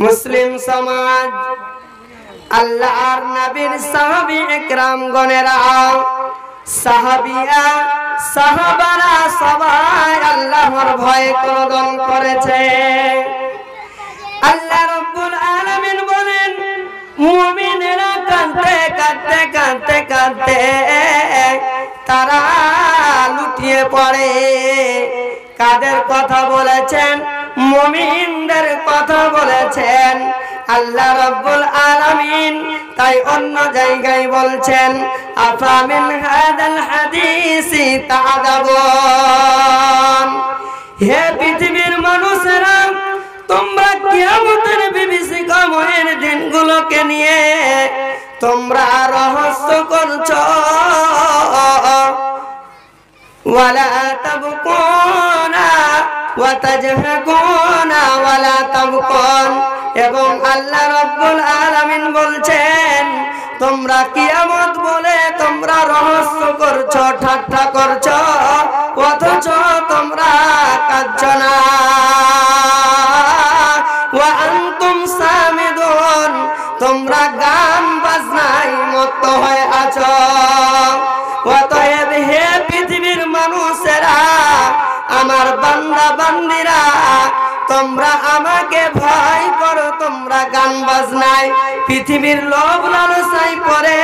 মুসলিম সমাজ আল্লাহর নবীর সাহাবী একরাম গণেরা সাহাবিয়া সাহাবারা সবাই আল্লাহর ভয়ে ক্রোধন করেছে। আল্লাহ রাব্বুল আলামিন বলেন মুমিনেরা কাঁদতে কাঁদতে কাঁদতে কাঁদতে তারা লুটিয়ে পড়ে। কাদের কথা বলেছেন? মুমিনদের কথা বলেছেন আল্লাহ রাব্বুল আলামিন। তাই অন্য জায়গায় বলছেন আফামিন হাদাল হাদিসি তা'জাবুন, হে পৃথিবীর মানুষেরা তোমরা কিয়ামতের বিভীষিকাময়ের দিনগুলোকে নিয়ে তোমরা রহস্য করছো। ওয়ালা তাবকুনা ওয়া তাজহাকুনা ওয়ালা তাবকুন, এবং আল্লাহ রাব্বুল আলামিন বলছেন তোমরা কিয়ামত বলে তোমরা রহস্য করছো, ঠাট্টা করছো, অথচ তোমরা কাঁদছো না। ওয়া আনতুম সামিদুন, তোমরা গান বাজনায় মত্ত হয়ে আছো। অতএব হে পৃথিবীর মানুষেরা, আমার বান্দা বান্দিরা, তোমরা আমাকে ভয় করো, তোমরা গান বাজনায় পৃথিবীর লোভ লালসায় পড়ে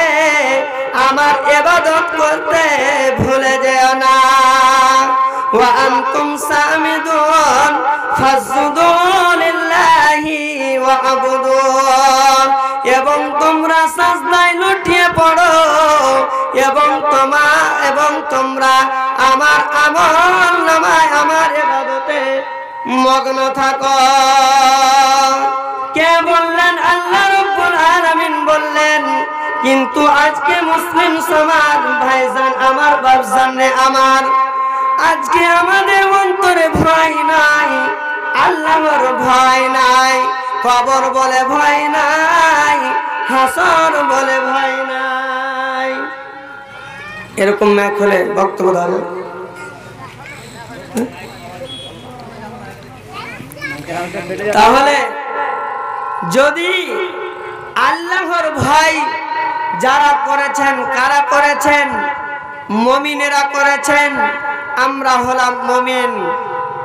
আমার ইবাদত করতে ভুলে যেও না। ওয়া আনতুম সামিদুন ফাসজুদু লিল্লাহি ওয়া আবুদু, এবং তোমরা সাজদায় লুটিয়ে পড়ো এবং তোমরা আমার আমল নামায় আমার ইবাদতে মগ্ন থাকো। কে বললেন? আল্লাহ রাব্বুল আলামিন বললেন। কিন্তু আজকে মুসলিম সমাজ ভাইজান আমার বাপজান আমার, আজকে আমাদের অন্তরে ভয় নাই, আল্লাহর ভয় নাই, কবর বলে ভয় নাই, হাসর বলে ভয় নাই। এরকম না হলে বক্তব্য ধরো। তাহলে যদি আল্লাহর ভয় যারা করেছেন, কারা করেছেন? মুমিনেরা করেছেন। আমরা হলাম মুমিন।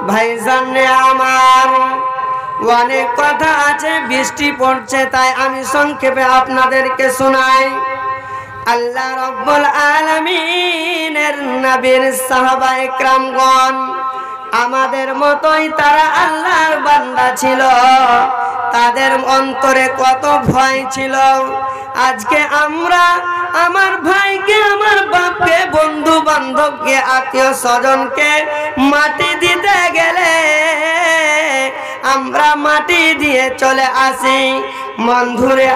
ভাইজান আমার অনেক কথা আছে, বৃষ্টি পড়ছে তাই আমি সংক্ষেপে আপনাদেরকে শোনাই। আল্লাহ রাব্বুল আলামিনের নবীর সাহাবা একরামগণ আমাদের মতোই তারা আল্লাহর বান্দা ছিল। তাদের অন্তরে কত ভয় ছিল। আজকে আমরা আমার ভাইকে, আমার বাপকে, বন্ধু বান্ধবকে, আত্মীয় স্বজনকে মাটি দিতে গেলে আমরা মাটি দিয়ে চলে আসি। বন্ধুরে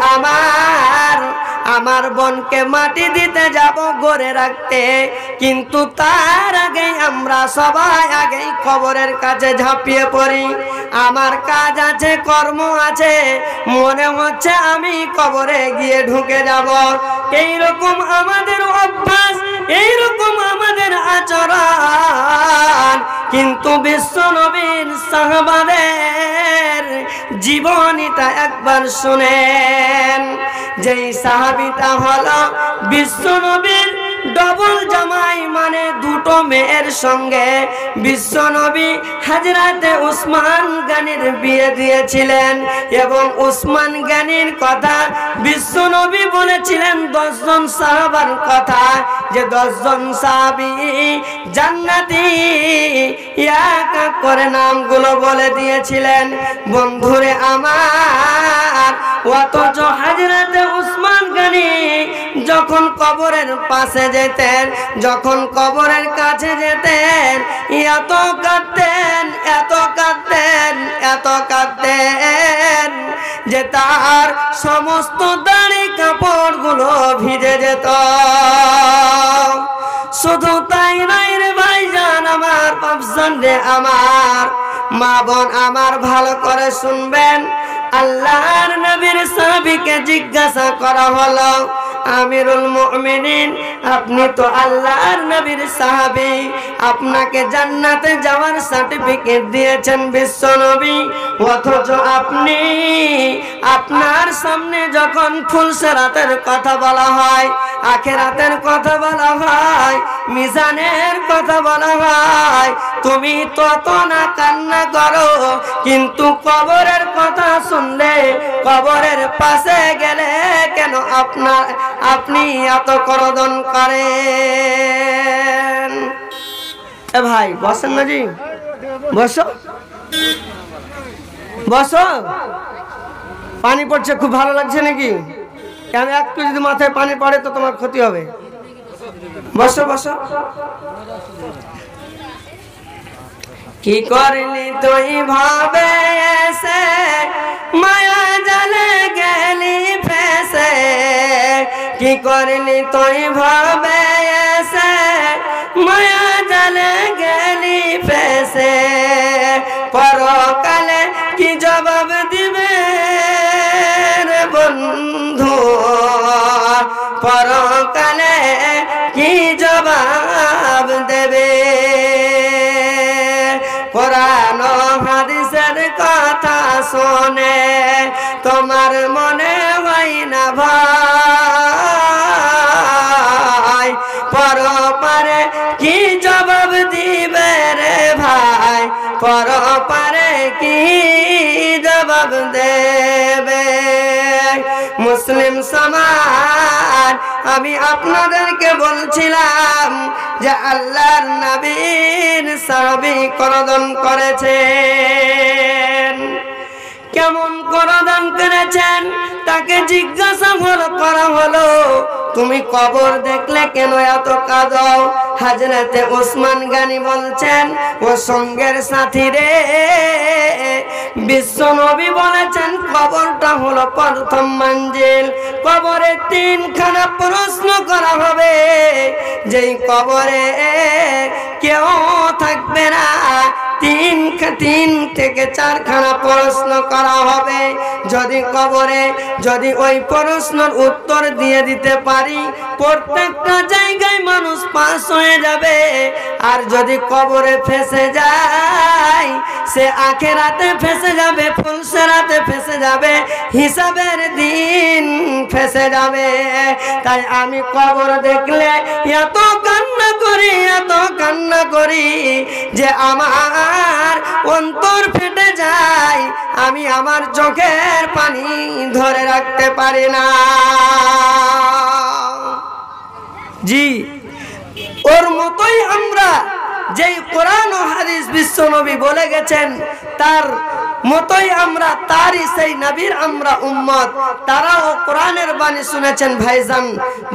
আমার বোনকে মাটি দিতে যাব গড়ে রাখতে, কিন্তু তার আগেই আমরা সবাই আগেই কবরের কাছে ঝাঁপিয়ে পড়ি। আমার কাজ আছে, কর্ম আছে, মনে হচ্ছে আমি কবরে গিয়ে ঢুকে যাব। এইরকম আমাদের অভ্যাস, এইরকম আমাদের আচরণ। কিন্তু বিশ্ব নবীর সাহাবাদের জীবনীটা একবার শুনেন। যেই সাহাবীটা হলো বিশ্ব নবীর ডবল জামাই, মানে দুটো মেয়ের সঙ্গে বিশ্ব নবী হযরতে উসমান গনির বিয়ে দিয়েছিলেন। এবং উসমান গনির কথা বিশ্ব নবী বলেছিলেন 10 জন সাহাবার কথা, যে 10 জন সাহাবী জান্নাতি, এক এক করে নামগুলো বলে দিয়েছিলেন। বন্ধুরে আমার, অথচ হযরতে উসমান গনি যখন কবরের পাশে যেতেন, যখন কবরের কাছে যেতেন, এত কাঁদতেন, এত কাঁদতেন, এত কাঁদতেন যে তার সমস্ত দাড়ি কাপড়গুলো ভিজে যেত। শুধু তাই নাই রে ভাইজান আমার, বাপজান রে আমার, মা বোন আমার, ভালো করে শুনবেন। আল্লাহর নবীর সাহাবীকে জিজ্ঞাসা করা হলো, আমিরুল মুমিনিন, আপনি তো আল্লাহর নবীর সাহাবী, আপনাকে জান্নাতে যাওয়ার সার্টিফিকেট দিয়েছেন বিশ্ব নবী, অথচ আপনি আপনার সামনে যখন ফুলসেরাতের কথা বলা হয়, আখিরাতের কথা বলা হয়, মিজানের কথা বলা হয়, তুমি তত না কান্না করো, কিন্তু কবরের কথা শুনলে, কবরের পাশে গেলে কেন আপনি এত করদন করেন? এ ভাই বসেন না জি, বসো বসো। পানি পড়ছে, খুব ভালো লাগছে নাকি? কেন একটু যদি মাথায় পানি পড়ে তো তোমার ক্ষতি হবে। বসো বসো। কি করলি তুই ভাবে এসে, মায়া জালে গেলি ফেসে, কি করলি তুই ভাবে এসে, মায়া জালে গেলি ফেসে, পরকালে কি জবাব দিবে রে বন্ধু, পরকালে কি জবাব দেবে? কোরআন হাদিসের কথা শুনে তোমার মনে হয় না ভাই, পরপারে কি জবাব দিবে রে ভাই, পরপারে কি জবাব দেবে? মুসলিম সমাজ, আমি আপনাদেরকে বলছিলাম যে আল্লাহর নবীর সাহাবী করদন করেছেন। কেমন করদন করেছেন তাকে জিজ্ঞাসা করা হলো, তুমি কবর দেখলে কেন এত কাঁদো? হযরতে ওসমান গনি বলছেন, ও সঙ্গের সাথী রে, বিশ্ব নবী বলেছেন কবরটা হলো প্রথম মঞ্জিল, কবরে তিনখানা প্রশ্ন করা হবে, যেই কবরে কেউ থাকবে না, তিন থেকে চারখানা প্রশ্ন করা হবে। যদি কবরে যদি ওই প্রশ্নের উত্তর দিয়ে দিতে পারি, প্রত্যেকটা জায়গায় মানুষ পাস হয়ে যাবে। আর যদি কবরে ফেসে যায়, সে আখিরাতে ফেসে যাবে, ফুলসেরাতে ফেসে যাবে, হিসাবের দিন ফেসে যাবে। তাই আমি কবর দেখলে এত কান্না করি, এত কান্না করি যে আমার অন্তর ফেটে যায়, আমি আমার চোখের পানি ধরে রাখতে পারি না। জি, ওর মতোই আমরা, যেই কোরআন ও হাদিস বিশ্ব নবী বলে গেছেন তার মতোই আমরা, তারই সেই নবীর আমরা উম্মত। তারাও কোরআনের বাণী শুনেছেন ভাইজান,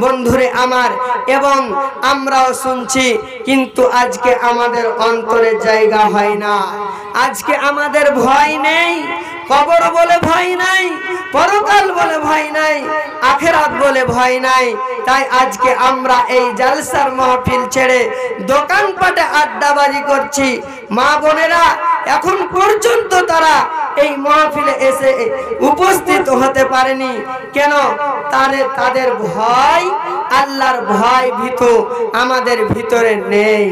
বন্ধুরে আমার, এবং আমরাও শুনছি, কিন্তু আজকে আমাদের অন্তরে জায়গা হয় না। আজকে আমাদের ভয় নেই, কবর বলে ভয় নাই, পরকাল বলে ভয় নাই, আখিরাত বলে ভয় নাই। তাই আজকে আমরা এই জালসার মাহফিল ছেড়ে দোকানপাটে আড্ডাবাজি করছি। মা বোনেরা এখন পর্যন্ত তারা এই মাহফিলে এসে উপস্থিত হতে পারেনি কেন? তাদের ভয়, আল্লাহর ভয় ভীত আমাদের ভিতরে নেই।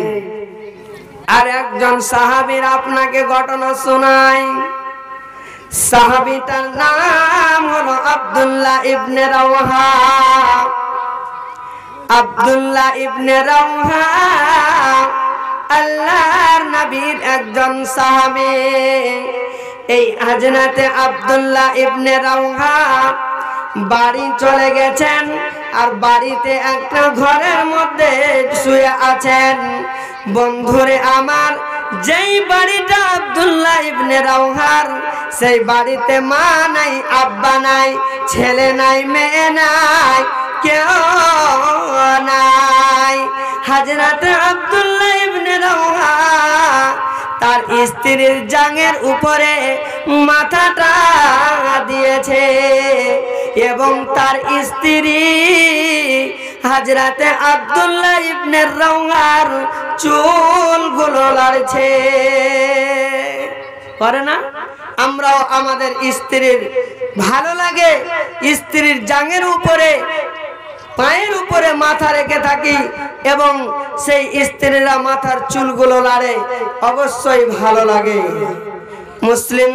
আর একজন সাহাবীর আপনাকে ঘটনা শোনাই। সাহাবীটার নাম হলো আব্দুল্লাহ ইবনে রাওহা। আব্দুল্লাহ ইবনে রাওহা আল্লাহর নবীর একজন সাহাবী। এই হযরতে আব্দুল্লাহ ইবনে রাওহা বাড়ি চলে গেছেন, আর বাড়িতে একটা ঘরের মধ্যে শুয়ে আছেন। বন্ধুরে আমার, যেই বাড়িটা আব্দুল্লাহ ইবনে রাওহার, সেই বাড়িতে মা নাই, আব্বা নাই, ছেলে নাই, মেয়ে নাই, কেউ নাই। হযরতে আব্দুল্লাহ ইবনে রাওহা তার স্ত্রীর জাঙের উপরে মাথাটা দিয়েছে, এবং তার স্ত্রী হযরতে আব্দুল্লাহ ইবনে রাওহার চুলগুলো লাড়ছে। করে না? আমরাও আমাদের স্ত্রীর ভালো লাগে স্ত্রীর জাঙের উপরে, পায়ের উপরে মাথা রেখে থাকি, এবং সেই স্ত্রীরা মাথার চুলগুলো লাড়ে, অবশ্যই ভালো লাগে। মুসলিম